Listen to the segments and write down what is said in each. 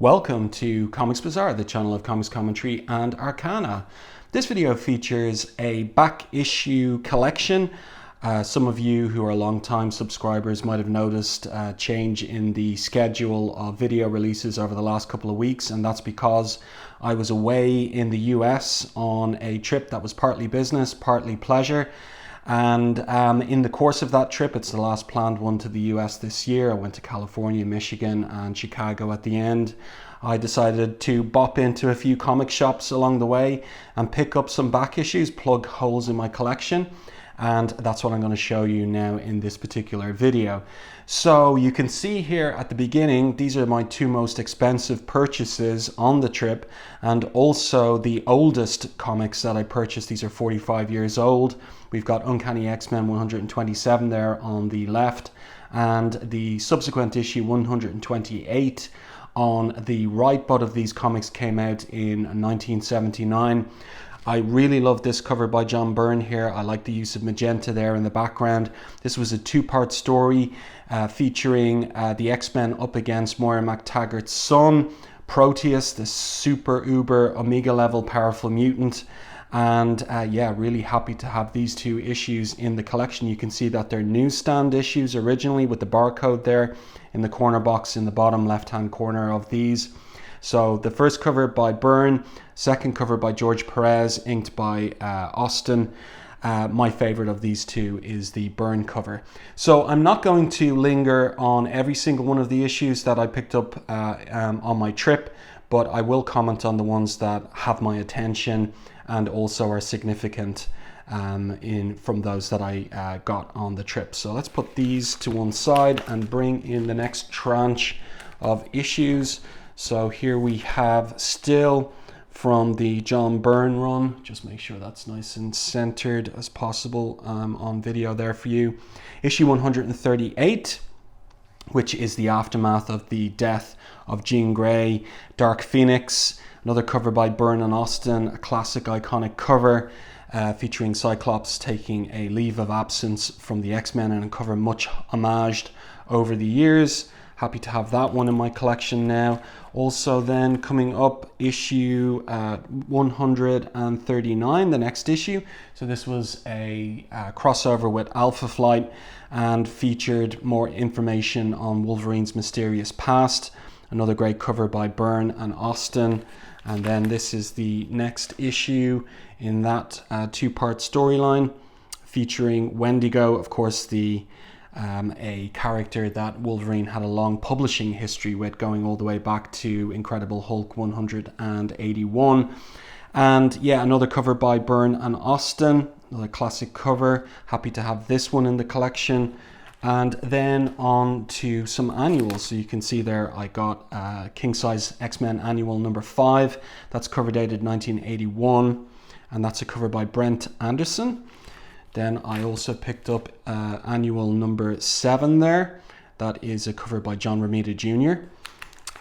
Welcome to Comics Bazaar, the channel of comics commentary and arcana. This video features a back issue collection. Some of you who are long-time subscribers might have noticed a change in the schedule of video releases over the last couple of weeks, and that's because I was away in the US on a trip that was partly business, partly pleasure. And in the course of that trip, it's the last planned one to the US this year. I went to California, Michigan, and Chicago at the end. I decided to bop into a few comic shops along the way and pick up some back issues, plug holes in my collection. And that's what I'm going to show you now in this particular video. So you can see here at the beginning, these are my two most expensive purchases on the trip, and also the oldest comics that I purchased. These are 45 years old. We've got Uncanny X-Men 127 there on the left, and the subsequent issue 128 on the right. Both of these comics came out in 1979. I really love this cover by John Byrne here. I like the use of magenta there in the background. This was a two-part story featuring the X-Men up against Moira MacTaggart's son, Proteus, the super uber Omega level powerful mutant. And yeah, really happy to have these two issues in the collection. You can see that they're newsstand issues originally with the barcode there in the corner box in the bottom left-hand corner of these. So the first cover by Byrne, second cover by George Perez, inked by Austin. My favorite of these two is the Byrne cover. So I'm not going to linger on every single one of the issues that I picked up on my trip, but I will comment on the ones that have my attention and also are significant from those that I got on the trip. So let's put these to one side and bring in the next tranche of issues. So here we have still from the John Byrne run. Just make sure that's nice and centered as possible on video there for you. Issue 138, which is the aftermath of the death of Jean Grey, Dark Phoenix. Another cover by Byrne and Austin, a classic iconic cover featuring Cyclops taking a leave of absence from the X-Men, and a cover much homaged over the years. Happy to have that one in my collection now. Also then coming up, issue 139, the next issue. So this was a crossover with Alpha Flight and featured more information on Wolverine's mysterious past. Another great cover by Byrne and Austin. And then this is the next issue in that two-part storyline featuring Wendigo, of course, a character that Wolverine had a long publishing history with, going all the way back to Incredible Hulk 181. And yeah, another cover by Byrne and Austin, another classic cover. Happy to have this one in the collection. And then on to some annuals. So you can see there I got King Size X-Men Annual number 5. That's cover dated 1981. And that's a cover by Brent Anderson. Then I also picked up annual number 7 there. That is a cover by John Romita Jr.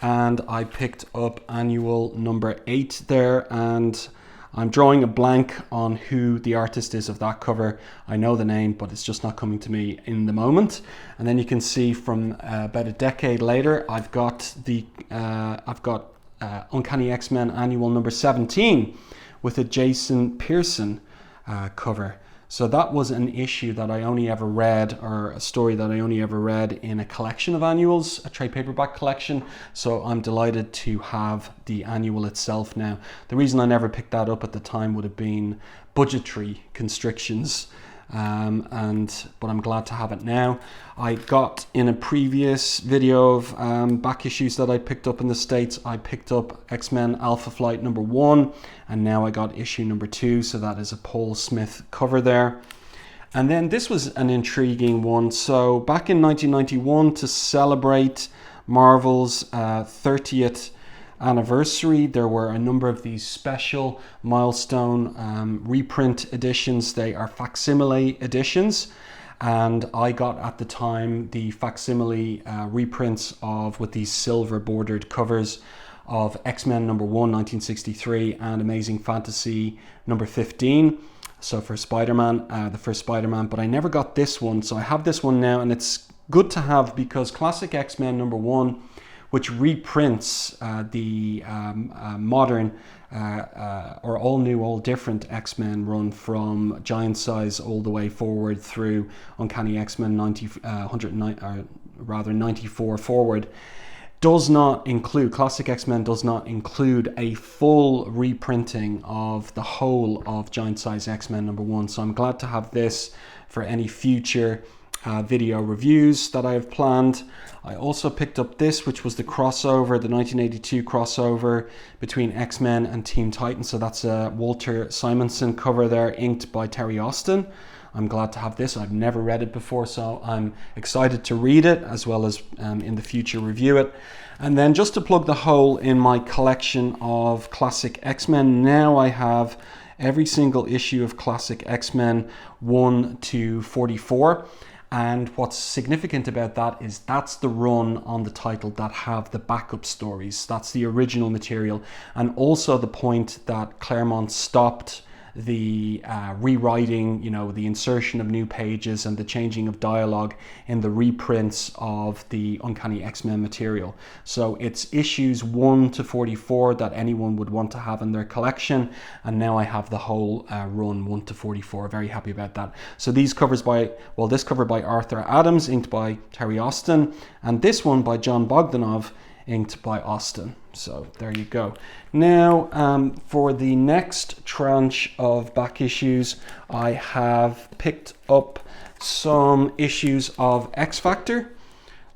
And I picked up annual number 8 there, and I'm drawing a blank on who the artist is of that cover. I know the name, but it's just not coming to me in the moment. And then you can see from about a decade later, I've got Uncanny X-Men Annual number 17 with a Jason Pearson cover. So that was an issue that I only ever read, or a story that I only ever read in a collection of annuals, a trade paperback collection. So I'm delighted to have the annual itself now. The reason I never picked that up at the time would have been budgetary constrictions, but I'm glad to have it now. I got in a previous video of back issues that I picked up in the States, I picked up X-Men Alpha Flight number 1, and now I got issue number 2, so that is a Paul Smith cover there. And then this was an intriguing one. So back in 1991, to celebrate Marvel's 30th anniversary, there were a number of these special milestone reprint editions. They are facsimile editions, and I got at the time the facsimile reprints with these silver bordered covers of X-Men number 1 1963 and Amazing Fantasy number 15. So for Spider-Man, the first Spider-Man, but I never got this one, so I have this one now, and it's good to have because classic X-Men number 1 which reprints the modern or all new, all different X-Men run from Giant Size all the way forward through Uncanny X-Men 94 forward. Does not include, Classic X-Men does not include a full reprinting of the whole of Giant Size X-Men #1. So I'm glad to have this for any future video reviews that I have planned. I also picked up this, which was the crossover, the 1982 crossover between X-Men and Teen Titans. So that's a Walter Simonson cover there, inked by Terry Austin. I'm glad to have this. I've never read it before, so I'm excited to read it, as well as in the future review it. And then just to plug the hole in my collection of Classic X-Men, now I have every single issue of Classic X-Men 1 to 44. And what's significant about that is that's the run on the title that have the backup stories. That's the original material, and also the point that Claremont stopped the rewriting, the insertion of new pages and the changing of dialogue in the reprints of the Uncanny X-Men material. So it's issues 1 to 44 that anyone would want to have in their collection, and now I have the whole run 1 to 44. Very happy about that. So these covers this cover by Arthur Adams, inked by Terry Austin, and this one by John Bogdanov, inked by Austin. So there you go. Now for the next tranche of back issues, I have picked up some issues of X Factor.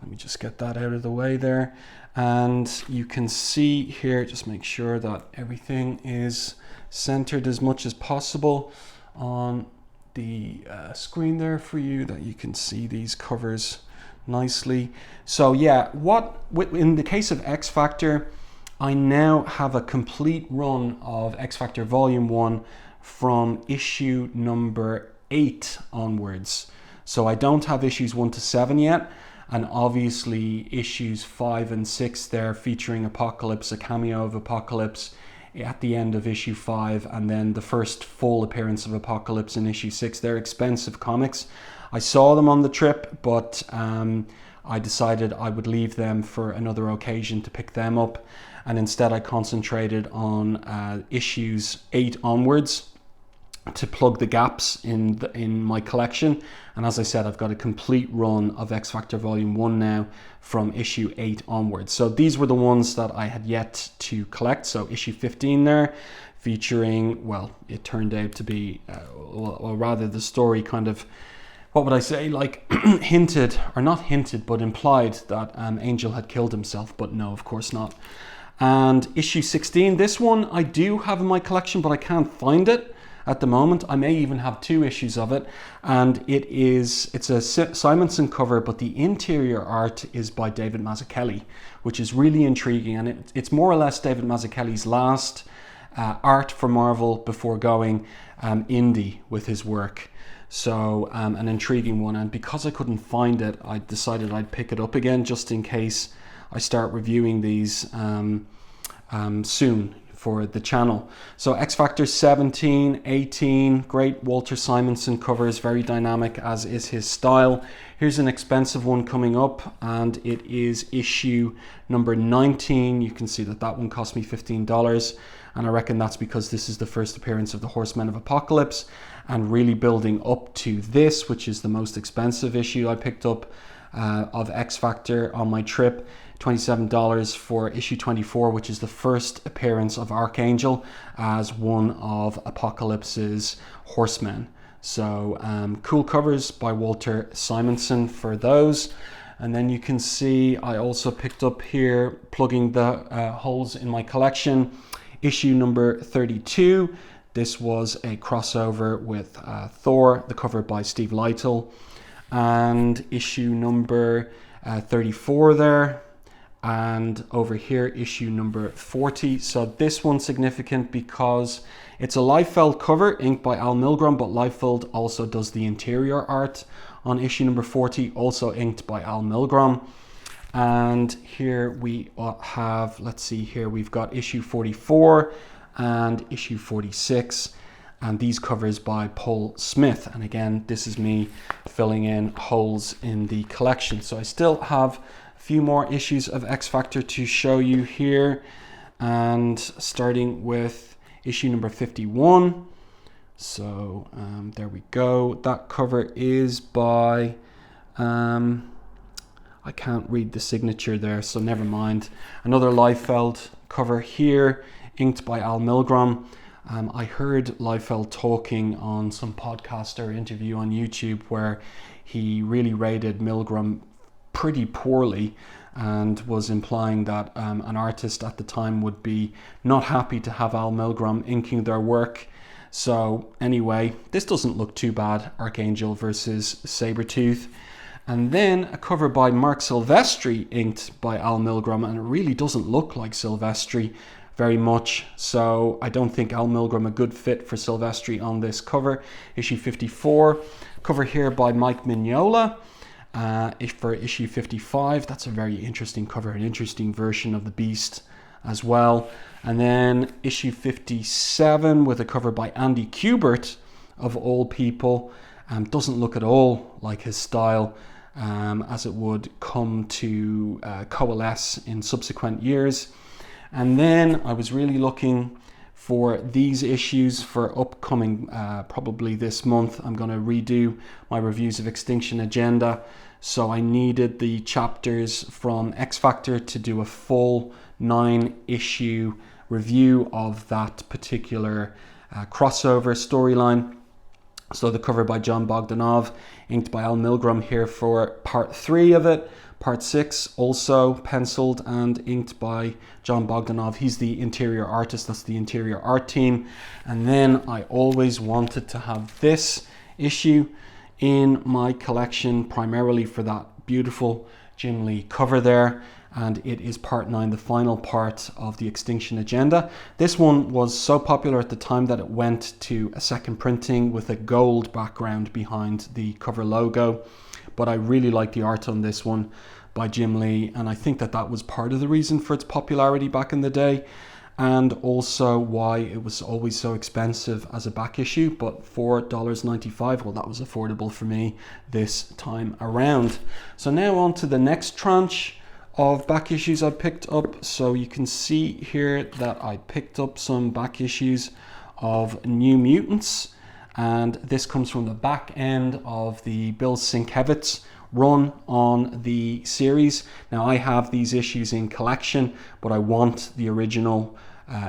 Let me just get that out of the way there. And you can see here, just make sure that everything is centered as much as possible on the screen there for you, that you can see these covers nicely. So yeah, in the case of X Factor, I now have a complete run of X Factor Volume 1 from issue number 8 onwards. So I don't have issues 1 to 7 yet, and obviously issues 5 and 6 there featuring Apocalypse, a cameo of Apocalypse at the end of issue 5, and then the first full appearance of Apocalypse in issue 6. They're expensive comics. I saw them on the trip, but I decided I would leave them for another occasion to pick them up, and instead I concentrated on issues 8 onwards to plug the gaps in my collection. And as I said, I've got a complete run of X Factor Volume 1 now from issue 8 onwards. So these were the ones that I had yet to collect. So issue 15 there, featuring, well, it turned out to be, or rather the story kind of, what would I say, like hinted, or not hinted, but implied that Angel had killed himself, but no, of course not. And issue 16, this one I do have in my collection, but I can't find it at the moment. I may even have 2 issues of it, and it's a Simonson cover, but the interior art is by David Mazzucchelli, which is really intriguing, and it's more or less David Mazzucchelli's last art for Marvel before going indie with his work. So an intriguing one, and because I couldn't find it, I decided I'd pick it up again just in case I start reviewing these soon for the channel. So X Factor 17, 18, great Walter Simonson covers, very dynamic as is his style. Here's an expensive one coming up, and it is issue number 19. You can see that one cost me $15, and I reckon that's because this is the first appearance of the Horsemen of Apocalypse, and really building up to this, which is the most expensive issue I picked up of X Factor on my trip. $27 for issue 24, which is the first appearance of Archangel as one of Apocalypse's horsemen. So cool covers by Walter Simonson for those. And then you can see I also picked up here, plugging the holes in my collection, issue number 32. This was a crossover with Thor, the cover by Steve Lytle, and issue number 34 there. And over here, issue number 40. So this one's significant because it's a Liefeld cover, inked by Al Milgrom, but Liefeld also does the interior art on issue number 40, also inked by Al Milgrom. And here we have, let's see here, we've got issue 44 and issue 46. And these covers by Paul Smith. And again, this is me filling in holes in the collection. So I still have a few more issues of X Factor to show you here, and starting with issue number 51. So there we go. That cover is by, I can't read the signature there, so never mind. Another Liefeld cover here, inked by Al Milgrom. I heard Liefeld talking on some podcast or interview on YouTube where he really rated Milgrom pretty poorly and was implying that an artist at the time would be not happy to have Al Milgrom inking their work. So anyway, this doesn't look too bad, Archangel versus Sabretooth. And then a cover by Mark Silvestri, inked by Al Milgrom, and it really doesn't look like Silvestri very much. So I don't think Al Milgrom a good fit for Silvestri on this cover. Issue 54, cover here by Mike Mignola. For issue 55, that's a very interesting cover, an interesting version of the Beast as well. And then issue 57 with a cover by Andy Kubert, of all people. Doesn't look at all like his style, as it would come to coalesce in subsequent years. And then I was really looking for these issues for upcoming, probably this month. I'm going to redo my reviews of Extinction Agenda. So I needed the chapters from X Factor to do a full 9-issue review of that particular crossover storyline. So the cover by John Bogdanov, inked by Al Milgrom here for part 3 of it. Part 6 also penciled and inked by John Bogdanov. He's the interior artist, that's the interior art team. And then I always wanted to have this issue in my collection, primarily for that beautiful Jim Lee cover there. And it is part 9, the final part of the Extinction Agenda. This one was so popular at the time that it went to a second printing with a gold background behind the cover logo. But I really like the art on this one by Jim Lee, and I think that that was part of the reason for its popularity back in the day, and also why it was always so expensive as a back issue. But $4.95, well, that was affordable for me this time around. So now on to the next tranche of back issues I picked up. So you can see here that I picked up some back issues of New Mutants, and this comes from the back end of the Bill Sienkiewicz run on the series. Now I have these issues in collection, but I want the original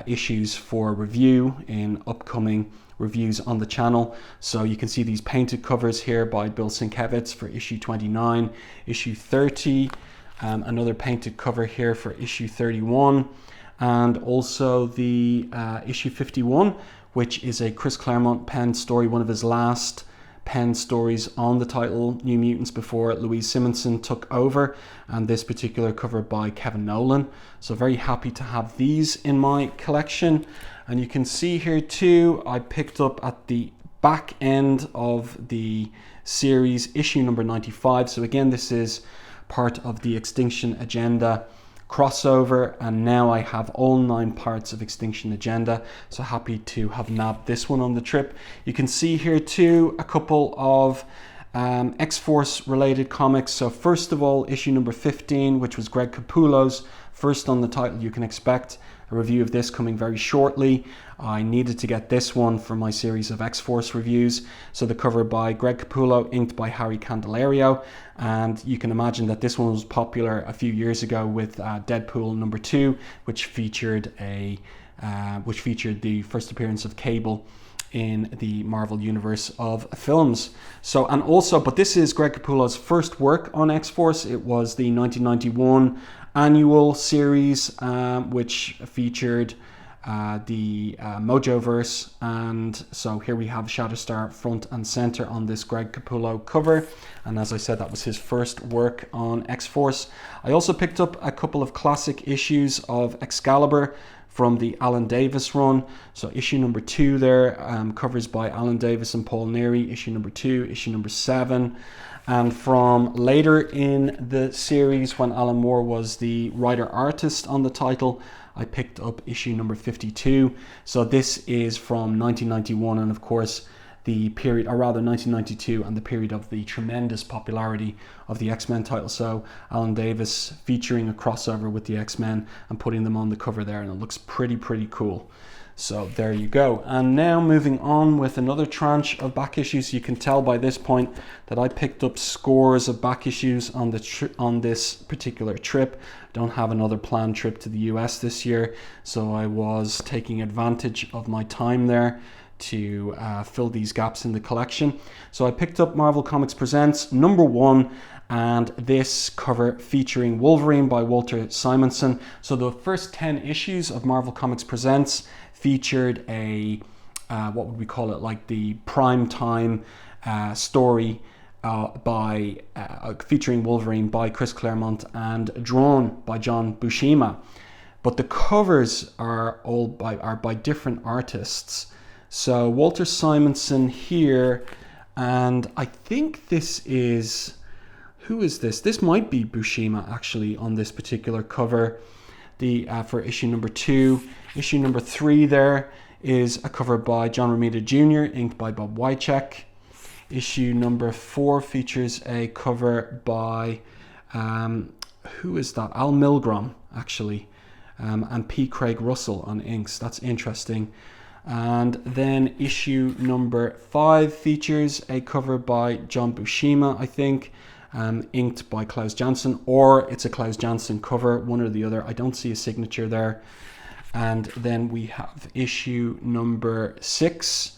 issues for review in upcoming reviews on the channel. So you can see these painted covers here by Bill Sienkiewicz for issue 29, issue 30, another painted cover here for issue 31, and also the issue 51, which is a Chris Claremont penned story, one of his last penned stories on the title New Mutants before Louise Simonson took over, and this particular cover by Kevin Nolan. So very happy to have these in my collection. And you can see here too, I picked up at the back end of the series issue number 95. So again, this is part of the Extinction Agenda crossover, and now I have all 9 parts of Extinction Agenda, so happy to have nabbed this one on the trip. You can see here too a couple of X-Force related comics. So first of all, issue number 15, which was Greg Capullo's first on the title. You can expect a review of this coming very shortly. I needed to get this one for my series of X-Force reviews. So the cover by Greg Capullo, inked by Harry Candelario, and you can imagine that this one was popular a few years ago with Deadpool number 2, which featured the first appearance of Cable in the Marvel universe of films. So, and also, but this is Greg Capullo's first work on X-Force. It was the 1991 annual series, which featured the Mojoverse, and so here we have Shatterstar front and center on this Greg Capullo cover, and as I said, that was his first work on X-Force. I also picked up a couple of classic issues of Excalibur from the Alan Davis run. So issue number 2 there, covers by Alan Davis and Paul Neary, issue number 2, issue number 7. And from later in the series, when Alan Moore was the writer-artist on the title, I picked up issue number 52. So this is from 1991, and of course, the period, or rather 1992, and the period of the tremendous popularity of the X-Men title. So Alan Davis featuring a crossover with the X-Men and putting them on the cover there, and it looks pretty cool. So there you go. And now moving on with another tranche of back issues. You can tell by this point that I picked up scores of back issues on this particular trip. Don't have another planned trip to the US this year, so I was taking advantage of my time there to fill these gaps in the collection. So I picked up Marvel Comics Presents #1, and this cover featuring Wolverine by Walter Simonson. So the first 10 issues of Marvel Comics Presents featured a what would we call it, like the prime time story by featuring Wolverine by Chris Claremont and drawn by John Buscema. But the covers are all by different artists. So Walter Simonson here, and I think this is, who is this? This might be Buscema actually on this particular cover. For issue #2. Issue #3 there is a cover by John Romita Jr., inked by Bob Wycheck. Issue #4 features a cover by, who is that? Al Milgrom, actually, and P. Craig Russell on inks. That's interesting. And then issue #5 features a cover by John Buscema, I think, inked by Klaus Janson, or it's a Klaus Janson cover, one or the other. I don't see a signature there. And then we have issue #6,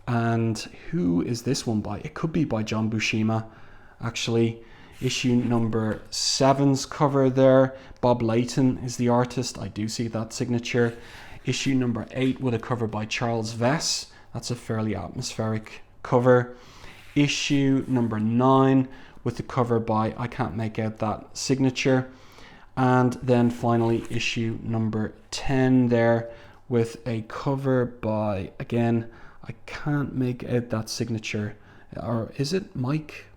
and who is this one by? It could be by John Buscema, actually. Issue #7's cover there, Bob Layton is the artist. I do see that signature. Issue #8 with a cover by Charles Vess. That's a fairly atmospheric cover. Issue #9 with the cover by, I can't make out that signature. And then finally issue #10 there with a cover by, again, I can't make out that signature. Or is it Mike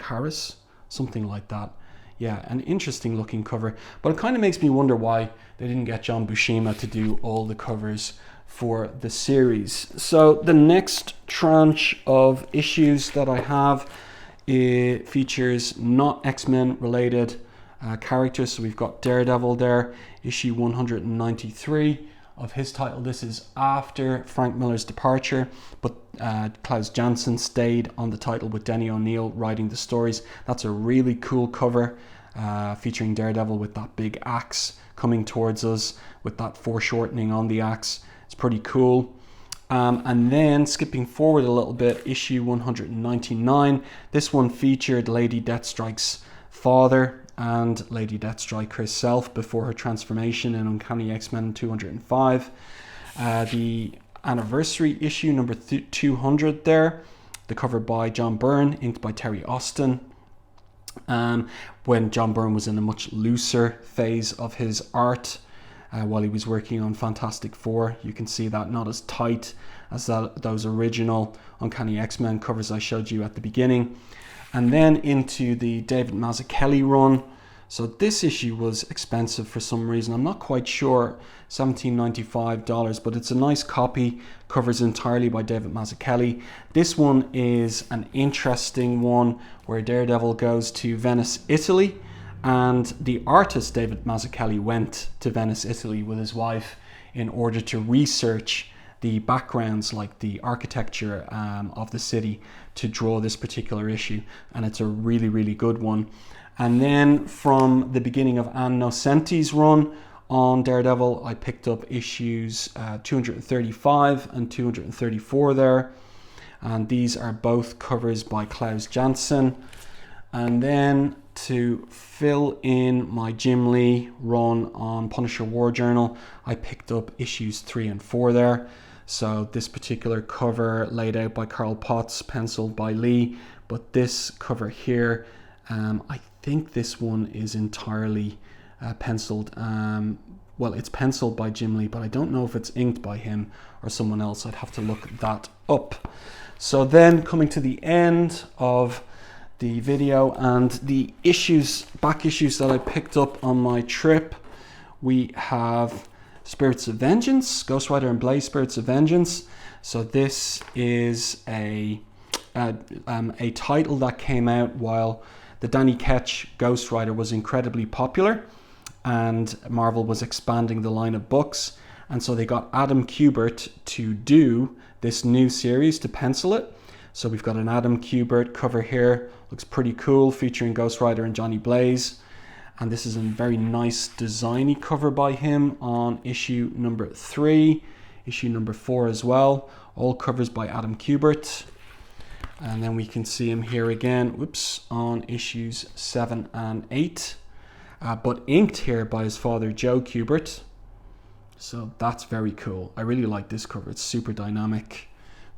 Harris? Something like that. Yeah, an interesting looking cover. But it kind of makes me wonder why they didn't get John Buscema to do all the covers for the series. So the next tranche of issues that I have, it features not X-Men related characters. So we've got Daredevil there, issue 193 of his title. This is after Frank Miller's departure, but Klaus Janson stayed on the title with Denny O'Neil writing the stories. That's a really cool cover, featuring Daredevil with that big axe coming towards us with that foreshortening on the axe. It's pretty cool. And then skipping forward a little bit, issue 199. This one featured Lady Deathstrike's father and Lady Deathstrike herself before her transformation in Uncanny X-Men 205. The anniversary issue #200 there, the cover by John Byrne, inked by Terry Austin. When John Byrne was in a much looser phase of his art, while he was working on Fantastic Four. You can see that not as tight as those original Uncanny X-Men covers I showed you at the beginning. And then into the David Mazzucchelli run. So this issue was expensive for some reason. I'm not quite sure, $17.95, but it's a nice copy. Covers entirely by David Mazzucchelli. This one is an interesting one where Daredevil goes to Venice, Italy. And the artist David Mazzucchelli went to Venice, Italy with his wife in order to research the backgrounds, like the architecture of the city, to draw this particular issue. And it's a really good one. And then from the beginning of Ann Nocenti's run on Daredevil, I picked up issues 235 and 234 there. And these are both covers by Klaus Janson. And then to fill in my Jim Lee run on Punisher War Journal, I picked up issues 3 and 4 there. So this particular cover laid out by Carl Potts, penciled by Lee, but this cover here, I think this one is entirely penciled. Well, it's penciled by Jim Lee, but I don't know if it's inked by him or someone else. I'd have to look that up. So then coming to the end of the video and the issues, back issues that I picked up on my trip, we have Spirits of Vengeance, Ghost Rider and Blaze Spirits of Vengeance. So this is a title that came out while the Danny Ketch Ghost Rider was incredibly popular and Marvel was expanding the line of books, and so they got Adam Kubert to do this new series, to pencil it. So we've got an Adam Kubert cover here, looks pretty cool, featuring Ghost Rider and Johnny Blaze. And this is a very nice designy cover by him on issue number 3, issue number 4 as well. All covers by Adam Kubert. And then we can see him here again, whoops, on issues 7 and 8. But inked here by his father, Joe Kubert. So that's very cool. I really like this cover. It's super dynamic,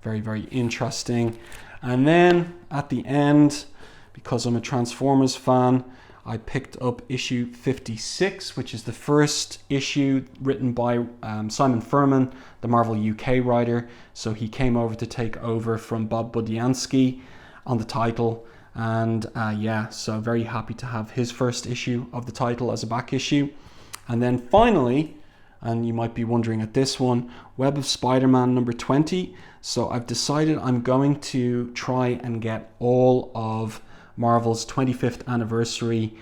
very, very interesting. And then at the end, because I'm a Transformers fan, I picked up issue 56, which is the first issue written by Simon Furman, the Marvel UK writer. So he came over to take over from Bob Budiansky on the title. And yeah, so very happy to have his first issue of the title as a back issue. And then finally, and you might be wondering at this one, Web of Spider-Man number 20. So I've decided I'm going to try and get all of Marvel's 25th anniversary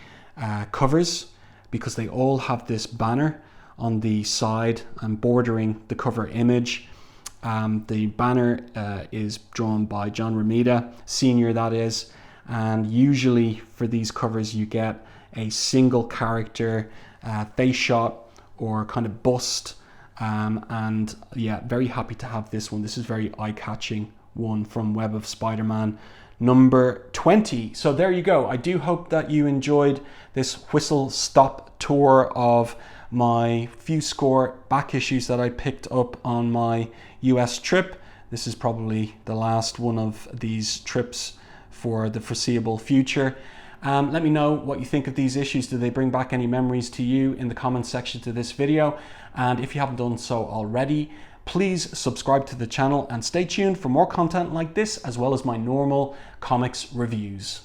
covers, because they all have this banner on the side and bordering the cover image. The banner is drawn by John Romita, Sr. that is, and usually for these covers you get a single character face shot or kind of bust, and yeah, very happy to have this one. This is very eye-catching one from Web of Spider-Man number 20. So there you go. I do hope that you enjoyed this whistle-stop tour of my few score back issues that I picked up on my US trip. This is probably the last one of these trips for the foreseeable future. Let me know what you think of these issues. Do they bring back any memories to you in the comments section to this video? And if you haven't done so already, please subscribe to the channel and stay tuned for more content like this, as well as my normal comics reviews.